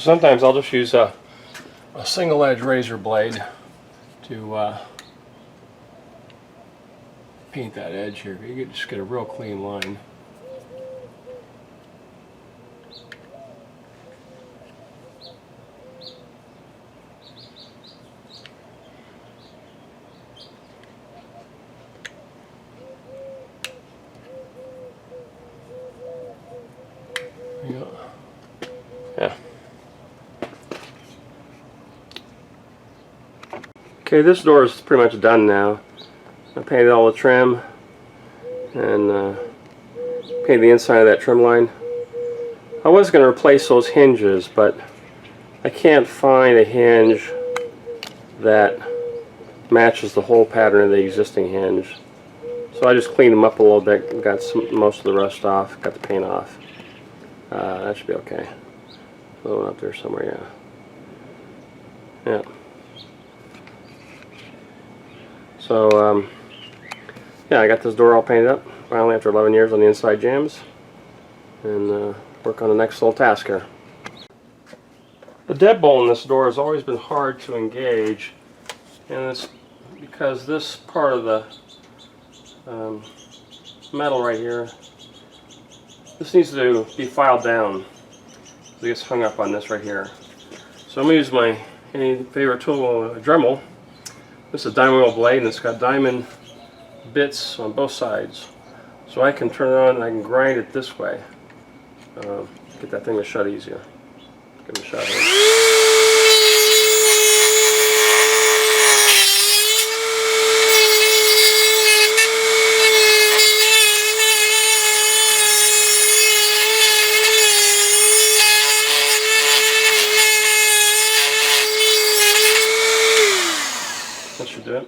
Sometimes I'll just use a single edge razor blade to paint that edge here. You can just get a real clean line. Yeah. Okay, this door is pretty much done now. I painted all the trim and painted the inside of that trim line. I was going to replace those hinges, but I can't find a hinge that matches the whole pattern of the existing hinge. So I just cleaned them up a little bit, got most of the rust off, got the paint off. That should be okay. Another one up there somewhere, yeah. Yeah. So, yeah, I got this door all painted up, finally, after 11 years on the inside jambs. And work on the next little task here. The deadbolt in this door has always been hard to engage, and it's because this part of the metal right here, this needs to be filed down. It gets hung up on this right here. So I'm going to use my favorite tool, a Dremel. This is a diamond wheel blade, and it's got diamond bits on both sides. So I can turn it on and I can grind it this way. Get that thing to shut easier. Give it a shot here. That should do it.